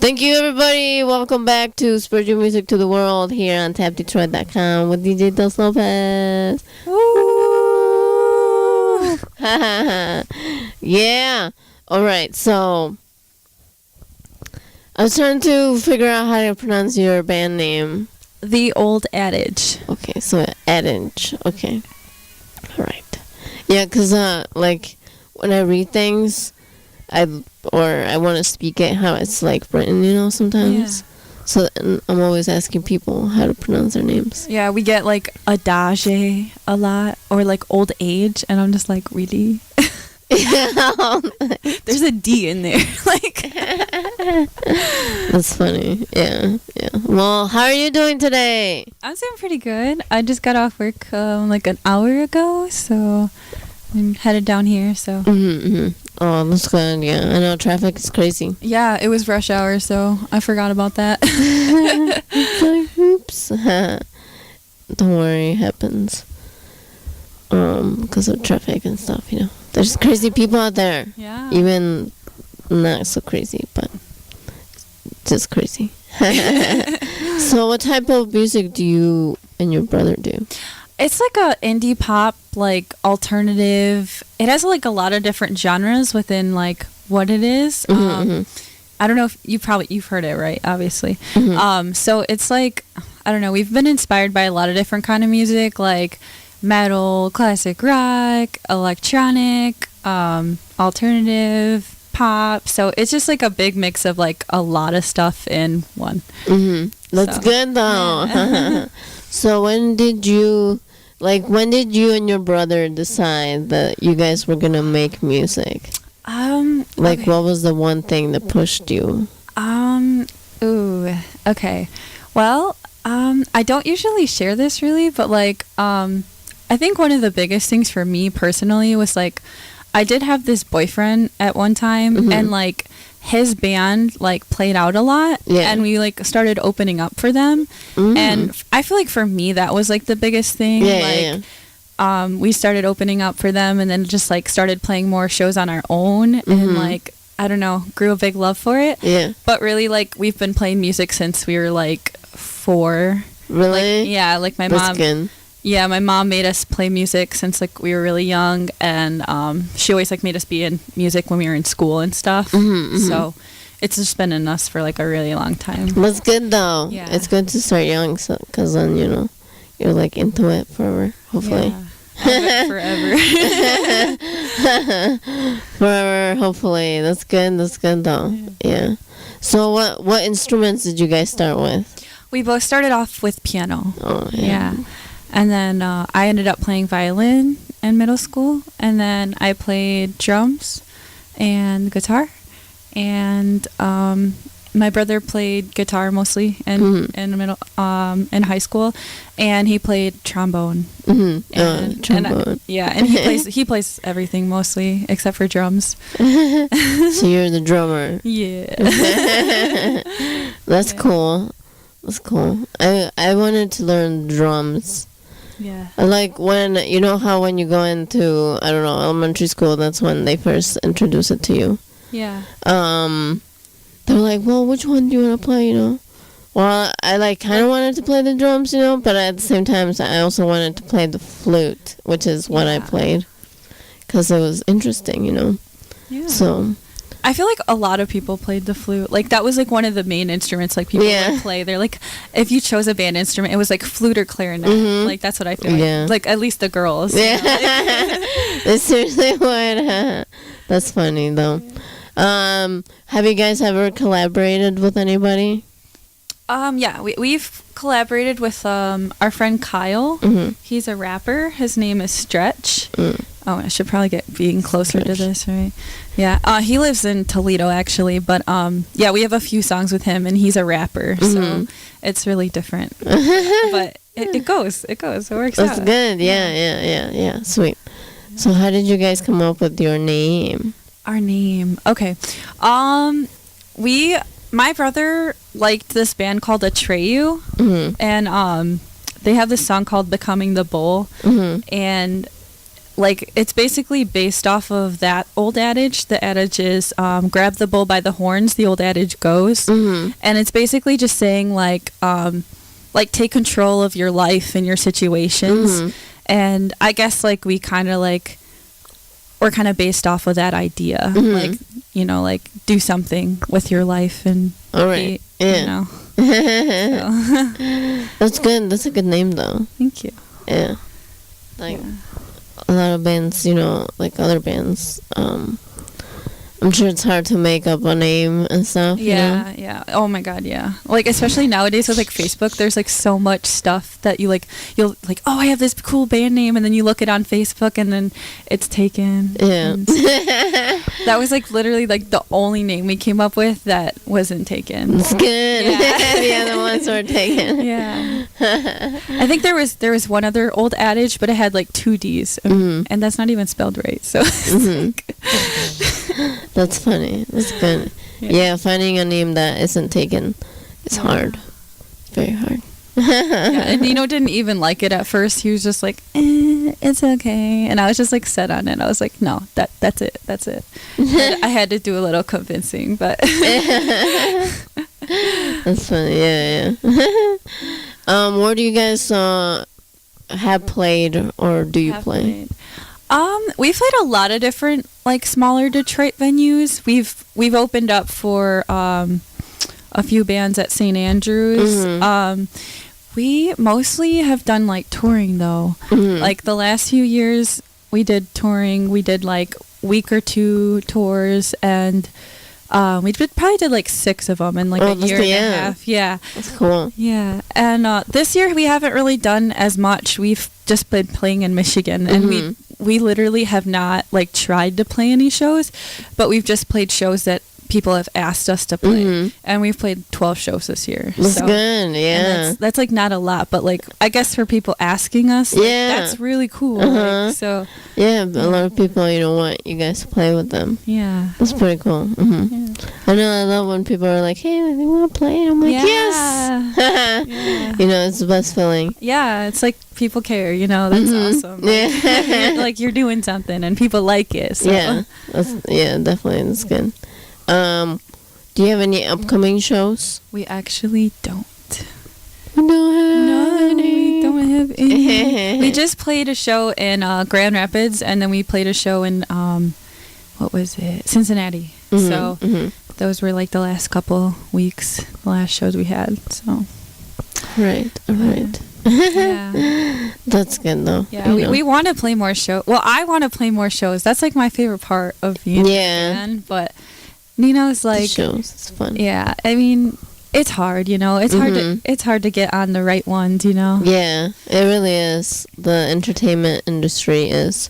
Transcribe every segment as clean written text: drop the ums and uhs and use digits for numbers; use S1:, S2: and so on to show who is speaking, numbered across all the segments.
S1: Thank you, everybody. Welcome back to Spread Your Music to the World here on TapDetroit.com with DJ DosLopez. Woo! Yeah. All right. So I was trying to figure out how to pronounce your band name.
S2: The Old Adage.
S1: Okay. So Adage. Okay. All right. Yeah, because like when I read things, I want to speak it how it's like written, sometimes. Yeah. So I'm always asking people how to pronounce their names.
S2: Yeah, we get like Adage a lot, or like Old Age, and I'm just like, really? There's a D in there. Like,
S1: that's funny. Yeah. Well, how are you doing today?
S2: I'm doing pretty good. I just got off work like an hour ago, so I'm headed down here. So.
S1: Oh, that's good. Yeah, I know traffic is crazy.
S2: Yeah, it was rush hour, so I forgot about that.
S1: It's like, oops. Don't worry, it happens. Because of traffic and stuff, There's crazy people out there.
S2: Yeah.
S1: Even not so crazy, but just crazy. So what type of music do you and your brother do?
S2: It's like a indie pop, like alternative. It has like a lot of different genres within like what it is. I don't know if you've heard it, right? Obviously. So it's like, I don't know. We've been inspired by a lot of different kind of music, like metal, classic rock, electronic, alternative, pop. So it's just like a big mix of like a lot of stuff in one.
S1: That's good though. Yeah. So when did you and your brother decide that you guys were gonna make music? What was the one thing that pushed you?
S2: Okay. Well, I don't usually share this really, but like, I think one of the biggest things for me personally was like, I did have this boyfriend at one time, and like his band like played out a lot, and we like started opening up for them, and I feel like for me that was like the biggest thing. We started opening up for them, and then just like started playing more shows on our own, and like I don't know, grew a big love for it. Yeah. But really, like we've been playing music since we were like 4.
S1: Really?
S2: Like my mom. Good. Yeah, my mom made us play music since like we were really young, and she always like made us be in music when we were in school and stuff. So it's just been in us for like a really long time.
S1: That's good though. Yeah. It's good to start young, because then you're like into it forever. Hopefully.
S2: Yeah. Forever.
S1: Forever. Hopefully. That's good. That's good though. Yeah. So what instruments did you guys start with?
S2: We both started off with piano.
S1: Oh yeah.
S2: And then I ended up playing violin in middle school, and then I played drums and guitar, and my brother played guitar mostly in high school, and he played trombone.
S1: Trombone.
S2: And he plays everything mostly except for drums.
S1: So you're the drummer.
S2: Yeah.
S1: That's cool. That's cool. I wanted to learn drums.
S2: Yeah.
S1: Like when, how when you go into, I don't know, elementary school, that's when they first introduce it to you.
S2: Yeah.
S1: They're like, well, which one do you want to play, Well, I like kind of wanted to play the drums, but at the same time, I also wanted to play the flute, which is what I played, because it was interesting,
S2: Yeah.
S1: So
S2: I feel like a lot of people played the flute. Like that was like one of the main instruments like people would play. They're like, if you chose a band instrument, it was like flute or clarinet. Like that's what I feel like. Yeah. Like at least the girls.
S1: Yeah. They seriously would. That's funny though. Have you guys ever collaborated with anybody?
S2: Yeah, we've collaborated with our friend Kyle. He's a rapper. His name is Stretch. Oh, I should probably get being closer to this, right? Yeah, he lives in Toledo actually, but yeah, we have a few songs with him, and he's a rapper, so it's really different. But it goes, it works out.
S1: That's good. Yeah. Sweet. So how did you guys come up with your name?
S2: Our name, okay. My brother liked this band called Atreyu, and they have this song called "Becoming the Bull," and like it's basically based off of that old adage. The adage is grab the bull by the horns, the old adage goes. And it's basically just saying like take control of your life and your situations. And I guess like we're kind of based off of that idea. Like, you know, like do something with your life and
S1: you know. That's good. That's a good name though.
S2: Thank you.
S1: Yeah. Like a lot of bands, you know, like other bands, I'm sure it's hard to make up a name and stuff.
S2: Yeah,
S1: you know?
S2: yeah. Oh my God, yeah. Like especially nowadays with like Facebook, there's like so much stuff that you'll like, oh, I have this cool band name, and then you look it on Facebook, and then it's taken.
S1: Yeah.
S2: That was like literally like the only name we came up with that wasn't taken.
S1: It's good. Yeah. The other ones were taken.
S2: Yeah. I think there was one other old adage, but it had like 2 D's, and that's not even spelled right. So.
S1: That's funny. That's good. Yeah, finding a name that isn't taken is hard. Very hard.
S2: And Nino didn't even like it at first. He was just like, it's okay. And I was just like set on it. I was like, no, that's it. I had to do a little convincing, but
S1: that's funny. Yeah. Where do you guys have played, or do you play?
S2: We've played a lot of different like smaller Detroit venues. We've opened up for a few bands at St. Andrews. We mostly have done like touring though. Like the last few years we did touring. We did like week or 2 tours, and we probably did like 6 of them in like a year and a half. Yeah,
S1: that's cool.
S2: Yeah, and this year we haven't really done as much. We've just been playing in Michigan, and we literally have not like tried to play any shows, but we've just played shows that people have asked us to play, and we've played 12 shows this year.
S1: That's good. Yeah,
S2: that's like not a lot, but like I guess for people asking us, like, that's really cool. Like, so
S1: a lot of people, you know, want you guys to play with them.
S2: Yeah,
S1: that's pretty cool. I know. I love when people are like, "Hey, they want to play," and I'm like, "Yes." You know, it's the best feeling.
S2: Yeah, it's like people care. You know, that's awesome. Like, like you're doing something, and people like it. So.
S1: Yeah, definitely, that's good. Do you have any upcoming shows?
S2: We actually don't.
S1: We
S2: don't have any. We just played a show in Grand Rapids, and then we played a show in what was it? Cincinnati. So those were like the last couple weeks, the last shows we had. So
S1: right. Yeah. That's good though.
S2: Yeah, we want to play more shows. Well, I want to play more shows. That's like my favorite part of being a fan, but Nino's like
S1: shows. It's fun.
S2: Yeah, I mean, it's hard, you know. It's hard to get on the right ones, you know.
S1: Yeah, it really is. The entertainment industry is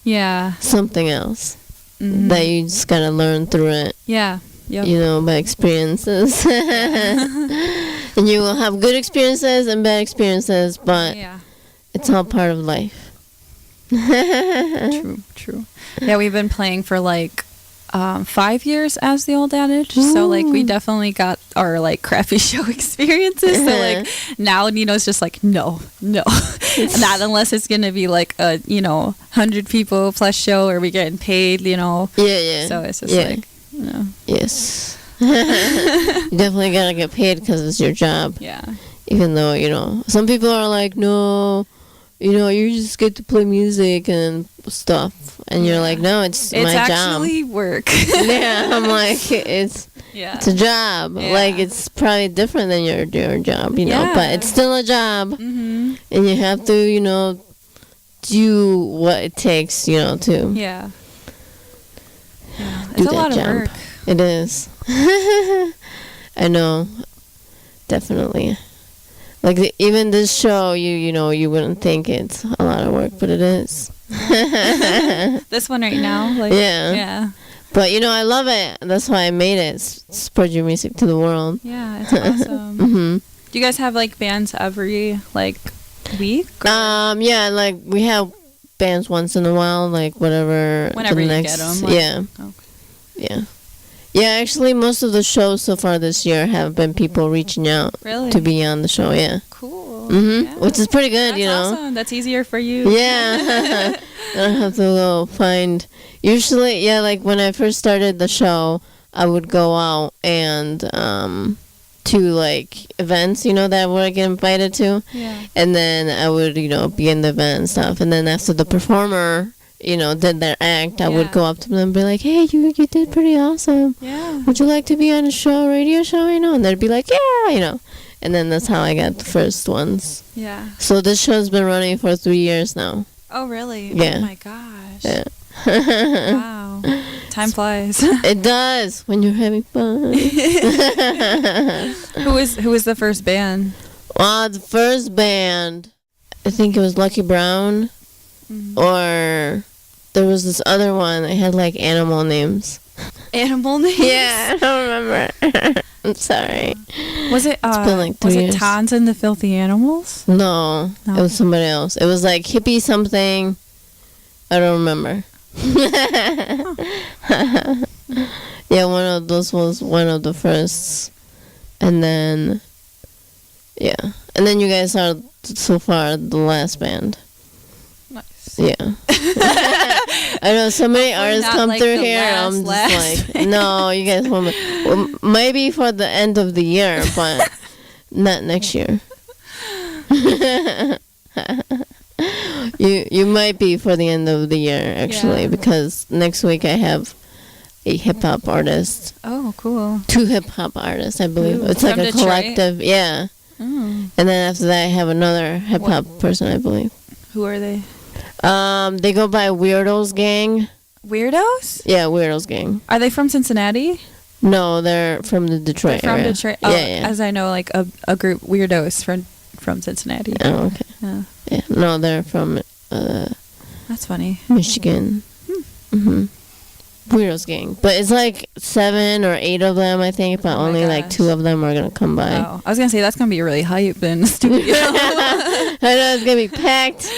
S1: something else that you just gotta learn through it.
S2: Yeah. Yep.
S1: You know, by experiences. And you will have good experiences and bad experiences, but it's all part of life.
S2: True. Yeah, we've been playing for like 5 years as the old adage. Ooh. So like we definitely got our like crappy show experiences. So like now Nino's just like no not unless it's gonna be like a 100 people plus show or we getting paid, you know.
S1: Yeah.
S2: So it's just like
S1: yes. You definitely gotta get paid because it's your job.
S2: Yeah.
S1: Even though some people are like, no, you just get to play music and stuff, and you're like, no, it's my job.
S2: It's actually work.
S1: Yeah, I'm like, it's a job.
S2: Yeah.
S1: Like it's probably different than your job, but it's still a job, and you have to, do what it takes, to.
S2: Yeah. It's a lot of work.
S1: It is. I know, definitely. Like even this show, you wouldn't think it's a lot of work, but it is.
S2: This one right now, like yeah.
S1: But I love it. That's why I made it. Spread your music to the world.
S2: Yeah, it's awesome. Do you guys have like bands every like week?
S1: Yeah, like we have bands once in a while, like whenever
S2: you get them.
S1: Yeah, actually, most of the shows so far this year have been people reaching out to be on the show. Yeah.
S2: Cool.
S1: Which is pretty good,
S2: That's awesome. That's easier for you.
S1: Yeah. I have to go find. Usually, yeah, like when I first started the show, I would go out and to like events, that I would get invited to.
S2: Yeah.
S1: And then I would, be in the event and stuff. And then after the performer, did their act, I would go up to them and be like, hey, you did pretty awesome.
S2: Yeah.
S1: Would you like to be on a radio show, And they'd be like, yeah, And then that's how I got the first ones.
S2: Yeah.
S1: So this show's been running for 3 years now.
S2: Oh, really?
S1: Yeah.
S2: Oh, my gosh.
S1: Yeah.
S2: Wow. Time flies.
S1: It does when you're having fun.
S2: Who was the first band?
S1: The first band, I think it was Lucky Brown, or there was this other one. They had like animal names.
S2: Animal names?
S1: Yeah, I don't remember. I'm sorry.
S2: Was it?
S1: It's been like 3 years.
S2: It Tons and the Filthy Animals?
S1: No, it was somebody else. It was like hippie something. I don't remember. Yeah, one of those was one of the firsts, and then you guys are so far the last band.
S2: Nice.
S1: Yeah. I know so many artists come
S2: like
S1: through
S2: the
S1: here. I'm just like, no, you guys won't. Well, maybe for the end of the year, but not next year. You might be for the end of the year, actually, because next week I have a hip-hop artist.
S2: Oh, cool.
S1: 2 hip-hop artists, I believe.
S2: Ooh,
S1: it's like a
S2: Detroit?
S1: collective, yeah.
S2: Oh.
S1: And then after that I have another hip-hop person, I believe.
S2: Who are they?
S1: They go by Weirdos Gang.
S2: Weirdos?
S1: Yeah, Weirdos Gang.
S2: Are they from Cincinnati?
S1: No, they're from the Detroit
S2: They're from
S1: area.
S2: Detroit.
S1: Yeah,
S2: Oh,
S1: yeah.
S2: as I know, like a group Weirdos from Cincinnati.
S1: Oh, okay. Yeah, no, they're from
S2: That's funny.
S1: Michigan. Weirdos Gang. But it's like 7 or 8 of them, I think, but
S2: Oh my
S1: only like
S2: gosh.
S1: 2 of them are going to come by.
S2: Oh, I was going to say, that's going to be really hype in the studio.
S1: I know, it's going to be packed.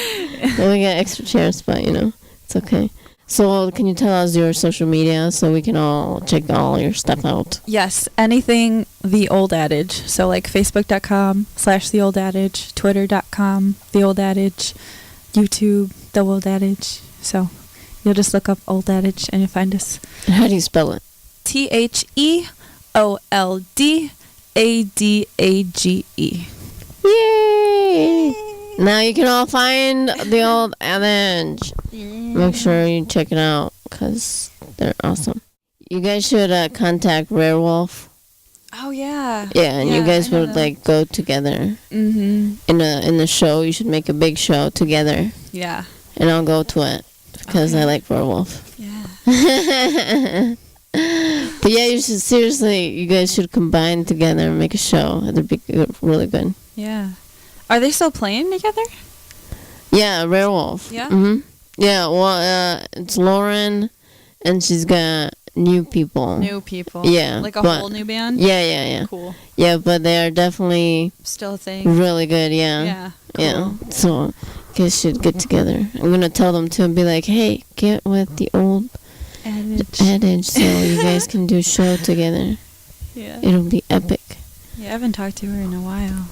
S1: Then we got extra chairs, but, it's okay. So can you tell us your social media so we can all check all your stuff out?
S2: Yes, anything The Old Adage. So like Facebook.com/The Old Adage, Twitter.com, The Old Adage, YouTube, The Old Adage. So you'll just look up Old Adage and you'll find us.
S1: And how do you spell it?
S2: TheOldAdage.
S1: Yay! Now you can all find The Old Adage. Make sure you check it out because they're awesome. You guys should contact Rare Wolf.
S2: Oh yeah.
S1: Yeah, and you guys would like go together. In a show. You should make a big show together.
S2: Yeah.
S1: And I'll go to it because I like Rare Wolf.
S2: Yeah.
S1: But yeah, you guys should combine together and make a show. It'd be really good.
S2: Yeah. Are they still playing together?
S1: Yeah, Rare Wolf.
S2: Yeah?
S1: Yeah, well, it's Lauren, and she's got new people.
S2: New people.
S1: Yeah.
S2: Like a whole new band?
S1: Yeah.
S2: Cool.
S1: Yeah, but they are definitely
S2: Still a thing.
S1: really good, yeah.
S2: Yeah. Cool.
S1: Yeah, so you guys should get together. I'm going to tell them too and be like, hey, get with the Old Adage so you guys can do a show together.
S2: Yeah.
S1: It'll be epic.
S2: Yeah, I haven't talked to her in a while.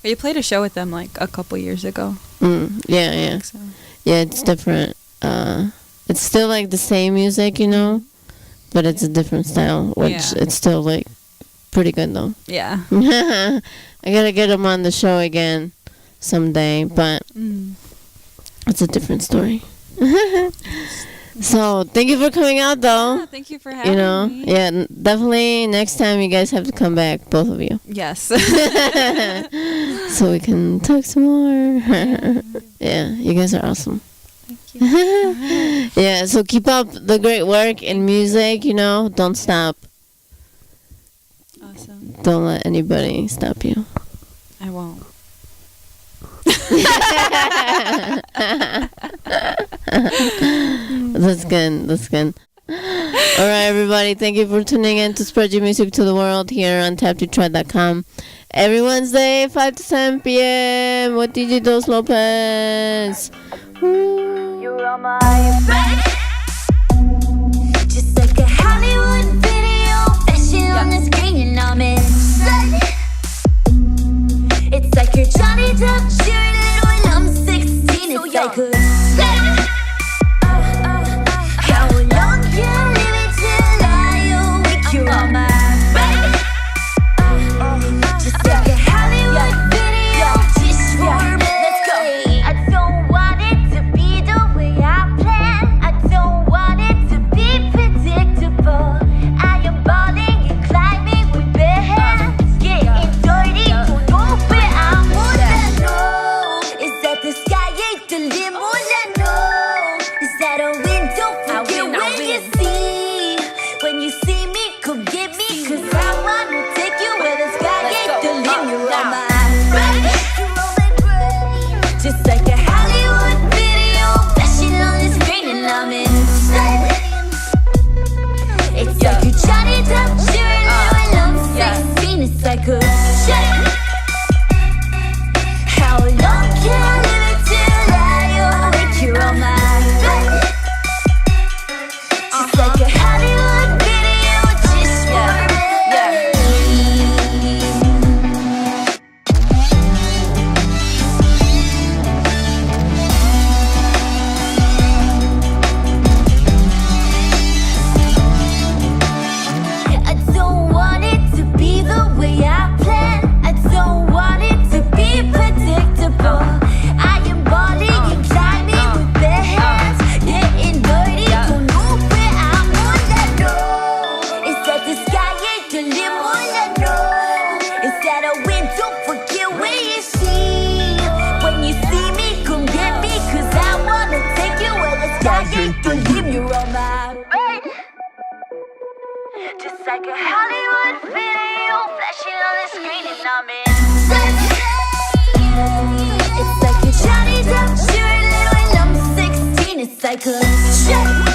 S1: But
S2: you played a show with them like a couple years ago.
S1: Yeah.
S2: So.
S1: Yeah, it's different. It's still like the same music, but it's a different style, which it's still like pretty good though.
S2: Yeah.
S1: I gotta get them on the show again someday, but it's a different story. So thank you for coming out though.
S2: Yeah, thank you for having me.
S1: Yeah, definitely next time you guys have to come back, both of you.
S2: Yes.
S1: So we can talk some more. Yeah, you guys are awesome.
S2: Thank you.
S1: Yeah, so keep up the great work in music, don't stop.
S2: Awesome.
S1: Don't let anybody stop you.
S2: I won't.
S1: That's good. Alright, everybody, thank you for tuning in to Spread Your Music to the World here on tap2try.com. Every Wednesday, 5 to 7 p.m. with DJ DosLopez.
S3: You're on my friend. Just like a Hollywood video, flashing on the screen, and I'm inside. It's like you're Johnny Depp, cheering it when I'm 16. It's like a shit. How long can I live it till I awake you on my bed? Just like a Hollywood video, just for me. I don't want it to be the way I plan. I don't want it to be predictable. I am balling and climbing with bare hands, getting dirty. Don't know where I'm gonna go. Is that the sky ain't the limit? No. Is that a wind? Don't forget where you see. When you see me, come get me, 'cause I wanna take you where the sky ain't the limit. You're on my brain. Just like a Hollywood video flashing on the screen and I'm in. It's like a Johnny Depp, Shirley when I'm 16. It's like a shit.